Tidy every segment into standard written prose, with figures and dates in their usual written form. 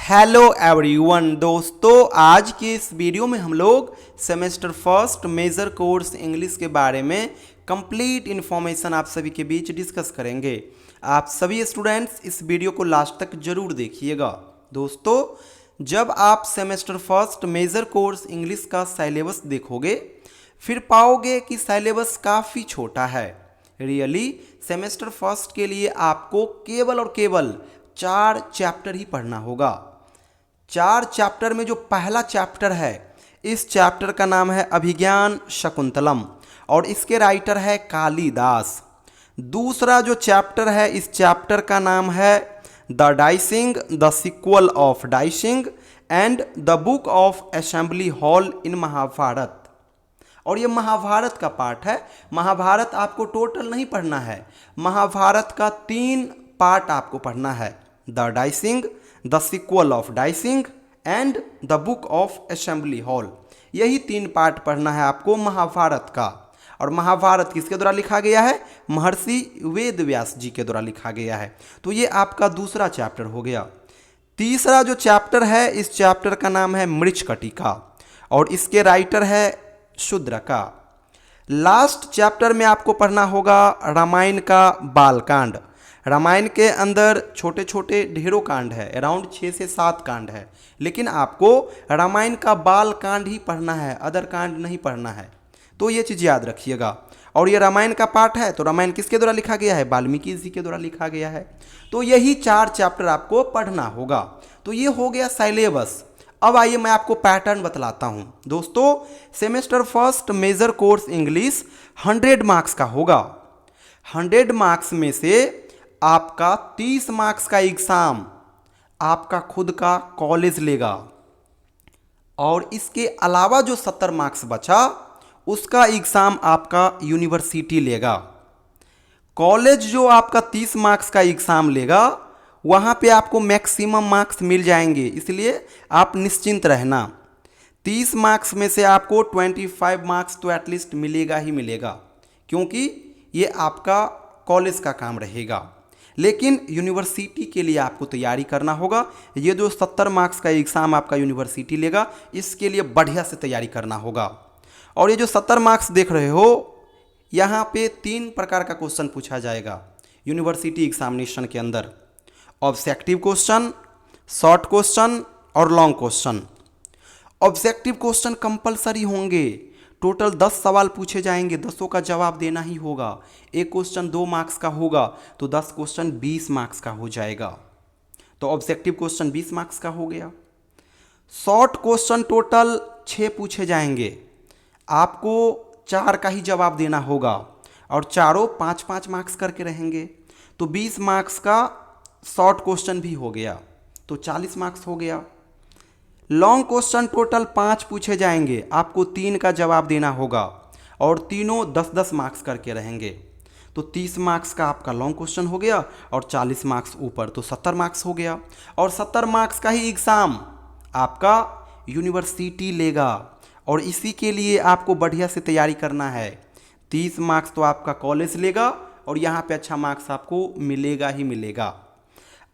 Hello everyone दोस्तों, आज के इस वीडियो में हम लोग semester first major course English के बारे में कंप्लीट इन्फॉर्मेशन आप सभी के बीच डिस्कस करेंगे। आप सभी स्टूडेंट्स इस वीडियो को लास्ट तक जरूर देखिएगा। दोस्तों, जब आप semester first major course English का सिलेबस देखोगे फिर पाओगे कि सिलेबस काफ़ी छोटा है। रियली सेमेस्टर फर्स्ट के लिए आपको केवल और केवल 4 चैप्टर ही पढ़ना होगा। 4 चैप्टर में जो पहला चैप्टर है, इस चैप्टर का नाम है अभिज्ञान शकुंतलम और इसके राइटर है कालिदास। दूसरा जो चैप्टर है, इस चैप्टर का नाम है the dicing, the sequel of dicing and the book of assembly hall in Mahabharata. और ये महाभारत का पार्ट है। महाभारत आपको टोटल नहीं पढ़ना है, महाभारत का 3 पार्ट आपको पढ़ना है, the dicing, the sequel of dicing and the book of assembly hall. यही 3 पार्ट पढ़ना है आपको महाभारत का। और महाभारत किसके द्वारा लिखा गया है? महर्षि वेद व्यास जी के द्वारा लिखा गया है। तो ये आपका दूसरा चैप्टर हो गया। तीसरा जो चैप्टर है, इस चैप्टर का नाम है मृच्छकटिका और इसके राइटर है शूद्रका। लास्ट चैप्टर में आपको पढ़ना होगा रामायण का बालकांड। रामायण के अंदर छोटे छोटे ढेरों कांड है, अराउंड 6 से 7 कांड है, लेकिन आपको रामायण का बाल कांड ही पढ़ना है, अदर कांड नहीं पढ़ना है। तो ये चीज़ याद रखिएगा। और ये रामायण का पार्ट है, तो रामायण किसके द्वारा लिखा गया है? वाल्मीकि जी के द्वारा लिखा गया है। तो यही 4 चैप्टर आपको पढ़ना होगा। तो ये हो गया सिलेबस। अब आइए मैं आपको पैटर्न बतलाता हूँ। दोस्तों, semester first major course English 100 marks का होगा। 100 मार्क्स में से आपका 30 मार्क्स का एग्ज़ाम आपका खुद का कॉलेज लेगा और इसके अलावा जो 70 मार्क्स बचा उसका एग्ज़ाम आपका यूनिवर्सिटी लेगा। कॉलेज जो आपका 30 मार्क्स का एग्ज़ाम लेगा वहाँ पे आपको मैक्सिमम मार्क्स मिल जाएंगे, इसलिए आप निश्चिंत रहना। 30 मार्क्स में से आपको 25 मार्क्स तो एटलीस्ट मिलेगा ही मिलेगा, क्योंकि ये आपका कॉलेज का काम रहेगा। लेकिन यूनिवर्सिटी के लिए आपको तैयारी करना होगा। ये जो 70 मार्क्स का एग्ज़ाम आपका यूनिवर्सिटी लेगा, इसके लिए बढ़िया से तैयारी करना होगा। और ये जो 70 मार्क्स देख रहे हो, यहाँ पे 3 प्रकार का क्वेश्चन पूछा जाएगा यूनिवर्सिटी एग्जामिनेशन के अंदर। ऑब्जेक्टिव क्वेश्चन, शॉर्ट क्वेश्चन और long question. Objective question compulsory होंगे। टोटल 10 सवाल पूछे जाएंगे, 10 का जवाब देना ही होगा। एक क्वेश्चन 2 मार्क्स का होगा तो 10 क्वेश्चन 20 मार्क्स का हो जाएगा। तो ऑब्जेक्टिव क्वेश्चन 20 मार्क्स का हो गया। शॉर्ट क्वेश्चन टोटल 6 पूछे जाएंगे, आपको 4 का ही जवाब देना होगा और चारों 5-5 मार्क्स करके रहेंगे। तो 20 मार्क्स का शॉर्ट क्वेश्चन भी हो गया, तो 40 मार्क्स हो गया। लॉन्ग क्वेश्चन टोटल 5 पूछे जाएंगे, आपको 3 का जवाब देना होगा और तीनों 10-10 मार्क्स करके रहेंगे। तो 30 मार्क्स का आपका लॉन्ग क्वेश्चन हो गया और 40 मार्क्स ऊपर, तो 70 मार्क्स हो गया। और 70 मार्क्स का ही एग्ज़ाम आपका यूनिवर्सिटी लेगा और इसी के लिए आपको बढ़िया से तैयारी करना है। 30 मार्क्स तो आपका कॉलेज लेगा और यहाँ पे अच्छा मार्क्स आपको मिलेगा ही मिलेगा।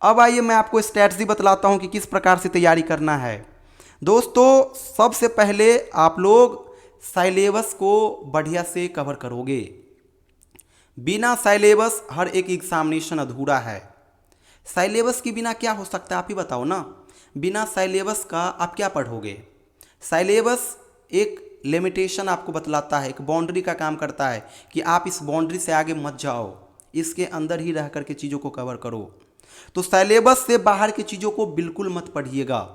अब आइए मैं आपको स्ट्रैटेजी बतलाता हूँ कि किस प्रकार से तैयारी करना है। दोस्तों, सबसे पहले आप लोग सिलेबस को बढ़िया से कवर करोगे। बिना सिलेबस हर एक एग्जामिनेशन अधूरा है। सिलेबस के बिना क्या हो सकता है, आप ही बताओ ना। बिना सिलेबस का आप क्या पढ़ोगे? सिलेबस एक लिमिटेशन आपको बतलाता है, एक बाउंड्री का काम करता है कि आप इस बाउंड्री से आगे मत जाओ, इसके अंदर ही रह करके चीज़ों को कवर करो। तो सिलेबस से बाहर की चीज़ों को बिल्कुल मत पढ़िएगा।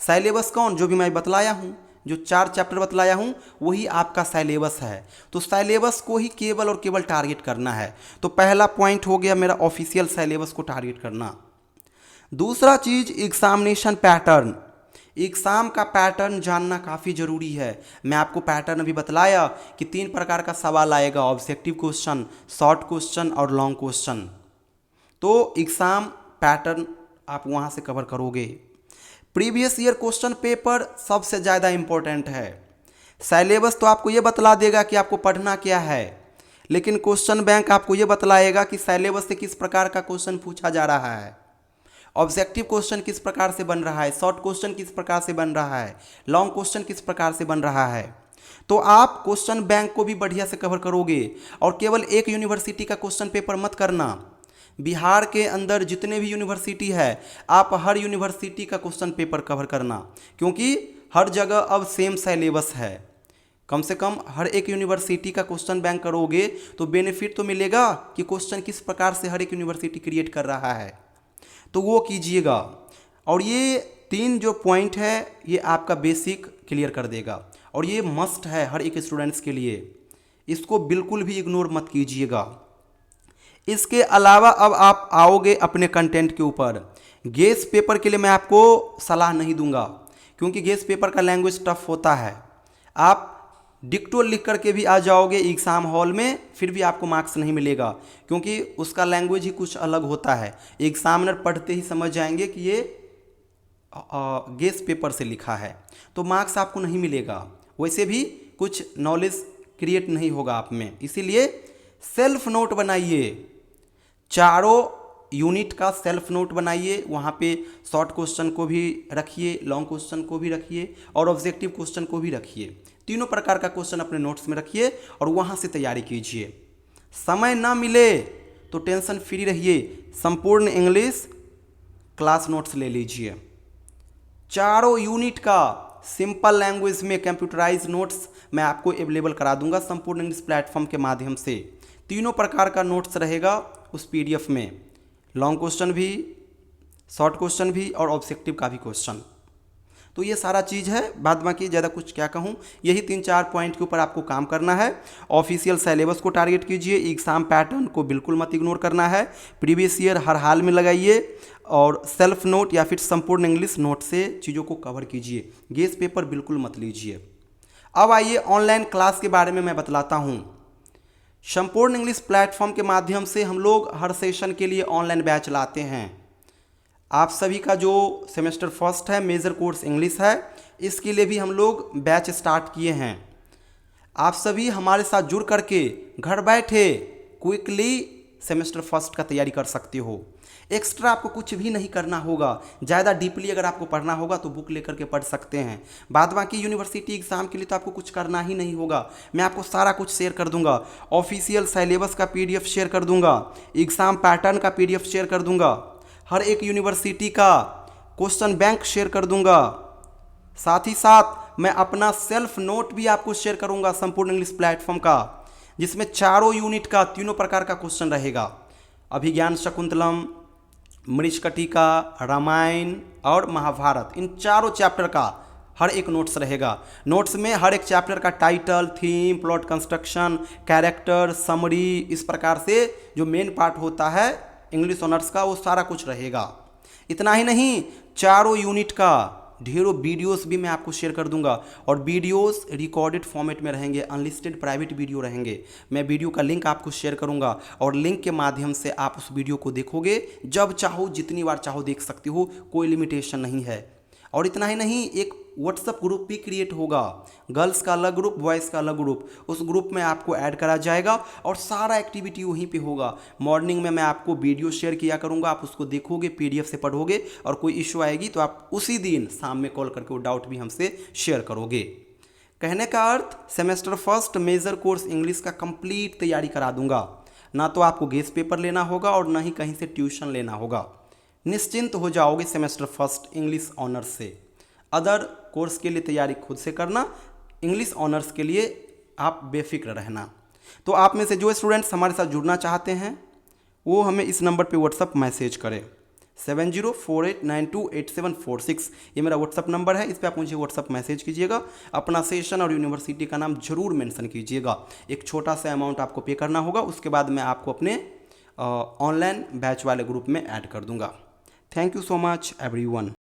सिलेबस कौन? जो भी मैं बतलाया हूँ, जो 4 चैप्टर बतलाया हूँ, वही आपका सिलेबस है। तो सिलेबस को ही केवल और केवल टारगेट करना है। तो पहला पॉइंट हो गया मेरा ऑफिशियल सिलेबस को टारगेट करना। दूसरा चीज़ एग्जामिनेशन पैटर्न। एग्ज़ाम का पैटर्न जानना काफ़ी ज़रूरी है। मैं आपको पैटर्न अभी बतलाया कि 3 प्रकार का सवाल आएगा, ऑब्जेक्टिव क्वेश्चन, शॉर्ट क्वेश्चन और लॉन्ग क्वेश्चन। तो एग्ज़ाम पैटर्न आप वहाँ से कवर करोगे। प्रीवियस ईयर क्वेश्चन पेपर सबसे ज़्यादा इम्पोर्टेंट है। सिलेबस तो आपको ये बतला देगा कि आपको पढ़ना क्या है, लेकिन क्वेश्चन बैंक आपको ये बतलाएगा कि सिलेबस से किस प्रकार का क्वेश्चन पूछा जा रहा है। ऑब्जेक्टिव क्वेश्चन किस प्रकार से बन रहा है, शॉर्ट क्वेश्चन किस प्रकार से बन रहा है, लॉन्ग क्वेश्चन किस प्रकार से बन रहा है। तो आप क्वेश्चन बैंक को भी बढ़िया से कवर करोगे। और केवल एक यूनिवर्सिटी का क्वेश्चन पेपर मत करना, बिहार के अंदर जितने भी यूनिवर्सिटी है आप हर यूनिवर्सिटी का क्वेश्चन पेपर कवर करना, क्योंकि हर जगह अब सेम सिलेबस है। कम से कम हर एक यूनिवर्सिटी का क्वेश्चन बैंक करोगे तो बेनिफिट तो मिलेगा कि क्वेश्चन किस प्रकार से हर एक यूनिवर्सिटी क्रिएट कर रहा है, तो वो कीजिएगा। और ये 3 जो पॉइंट है ये आपका बेसिक क्लियर कर देगा और ये मस्ट है हर एक स्टूडेंट्स के लिए, इसको बिल्कुल भी इग्नोर मत कीजिएगा। इसके अलावा अब आप आओगे अपने कंटेंट के ऊपर। गेस पेपर के लिए मैं आपको सलाह नहीं दूंगा, क्योंकि गेस पेपर का लैंग्वेज टफ होता है। आप डिक्टो लिख करके भी आ जाओगे एग्ज़ाम हॉल में, फिर भी आपको मार्क्स नहीं मिलेगा, क्योंकि उसका लैंग्वेज ही कुछ अलग होता है। एग्जामिनर पढ़ते ही समझ जाएंगे कि ये गेस पेपर से लिखा है, तो मार्क्स आपको नहीं मिलेगा। वैसे भी कुछ नॉलेज क्रिएट नहीं होगा आप में, इसीलिए सेल्फ नोट बनाइए। चारों यूनिट का सेल्फ नोट बनाइए, वहाँ पे शॉर्ट क्वेश्चन को भी रखिए, लॉन्ग क्वेश्चन को भी रखिए और ऑब्जेक्टिव क्वेश्चन को भी रखिए। तीनों प्रकार का क्वेश्चन अपने नोट्स में रखिए और वहाँ से तैयारी कीजिए। समय ना मिले तो टेंशन फ्री रहिए, संपूर्ण इंग्लिश क्लास नोट्स ले लीजिए। चारों यूनिट का सिंपल लैंग्वेज में कंप्यूटराइज नोट्स मैं आपको अवेलेबल करा दूंगा संपूर्ण इंग्लिश प्लेटफॉर्म के माध्यम से। तीनों प्रकार का नोट्स रहेगा उस पीडीएफ में, लॉन्ग क्वेश्चन भी, शॉर्ट क्वेश्चन भी और ऑब्जेक्टिव का भी क्वेश्चन। तो ये सारा चीज़ है, बाद बाकी ज़्यादा कुछ क्या कहूँ, यही 3-4 पॉइंट के ऊपर आपको काम करना है। ऑफिशियल सिलेबस को टारगेट कीजिए, एग्ज़ाम पैटर्न को बिल्कुल मत इग्नोर करना है, प्रीवियस ईयर हर हाल में लगाइए और सेल्फ नोट या फिर संपूर्ण इंग्लिश नोट से चीज़ों को कवर कीजिए। गेस पेपर बिल्कुल मत लीजिए। अब आइए ऑनलाइन क्लास के बारे में मैं बतलाता हूँ। संपूर्ण इंग्लिश प्लेटफॉर्म के माध्यम से हम लोग हर सेशन के लिए ऑनलाइन बैच लाते हैं। आप सभी का जो सेमेस्टर फर्स्ट है मेजर कोर्स इंग्लिश है, इसके लिए भी हम लोग बैच स्टार्ट किए हैं। आप सभी हमारे साथ जुड़ करके घर बैठे क्विकली सेमेस्टर फर्स्ट का तैयारी कर सकते हो। एक्स्ट्रा आपको कुछ भी नहीं करना होगा। ज़्यादा डीपली अगर आपको पढ़ना होगा तो बुक लेकर के पढ़ सकते हैं। बाद बाकी यूनिवर्सिटी एग्ज़ाम के लिए तो आपको कुछ करना ही नहीं होगा, मैं आपको सारा कुछ शेयर कर दूंगा। ऑफिशियल सिलेबस का पीडीएफ शेयर कर दूंगा, एग्ज़ाम पैटर्न का पीडीएफ शेयर कर दूंगा, हर एक यूनिवर्सिटी का क्वेश्चन बैंक शेयर कर दूंगा। साथ ही साथ मैं अपना सेल्फ नोट भी आपको शेयर करूंगा संपूर्ण इंग्लिश प्लेटफॉर्म का, जिसमें चारों यूनिट का तीनों प्रकार का क्वेश्चन रहेगा। अभिज्ञान शकुंतलम, मृच्छकटिका, रामायण और महाभारत, इन चारों चैप्टर का हर एक नोट्स रहेगा। नोट्स में हर एक चैप्टर का title, theme, plot construction, character, summary, इस प्रकार से जो मेन पार्ट होता है इंग्लिश ऑनर्स का वो सारा कुछ रहेगा। इतना ही नहीं, चारों यूनिट का ढेरों वीडियोस भी मैं आपको शेयर कर दूंगा और वीडियोस रिकॉर्डेड फॉर्मेट में रहेंगे, अनलिस्टेड प्राइवेट वीडियो रहेंगे। मैं वीडियो का लिंक आपको शेयर करूंगा और लिंक के माध्यम से आप उस वीडियो को देखोगे, जब चाहो जितनी बार चाहो देख सकते हो, कोई लिमिटेशन नहीं है। और इतना ही नहीं, एक व्हाट्सएप ग्रुप भी क्रिएट होगा, गर्ल्स का अलग ग्रुप, बॉयज़ का अलग ग्रुप। उस ग्रुप में आपको ऐड करा जाएगा और सारा एक्टिविटी वहीं पे होगा। मॉर्निंग में मैं आपको वीडियो शेयर किया करूँगा, आप उसको देखोगे, पीडीएफ से पढ़ोगे और कोई इशू आएगी तो आप उसी दिन शाम में कॉल करके वो डाउट भी हमसे शेयर करोगे। कहने का अर्थ, semester first major course English का कंप्लीट तैयारी करा दूंगा। ना तो आपको गेस पेपर लेना होगा और ना ही कहीं से ट्यूशन लेना होगा। निश्चिंत हो जाओगे सेमेस्टर फर्स्ट इंग्लिश ऑनर्स से। अदर कोर्स के लिए तैयारी खुद से करना, इंग्लिश ऑनर्स के लिए आप बेफिक्र रहना। तो आप में से जो स्टूडेंट्स हमारे साथ जुड़ना चाहते हैं वो हमें इस नंबर पे व्हाट्सअप मैसेज करें, 7048928746। ये मेरा व्हाट्सअप नंबर है, इस पर आप मुझे व्हाट्सअप मैसेज कीजिएगा। अपना सेशन और यूनिवर्सिटी का नाम जरूर मेंशन कीजिएगा। एक छोटा सा अमाउंट आपको पे करना होगा, उसके बाद मैं आपको अपने ऑनलाइन बैच वाले ग्रुप में ऐड कर दूंगा। Thank you so much everyone.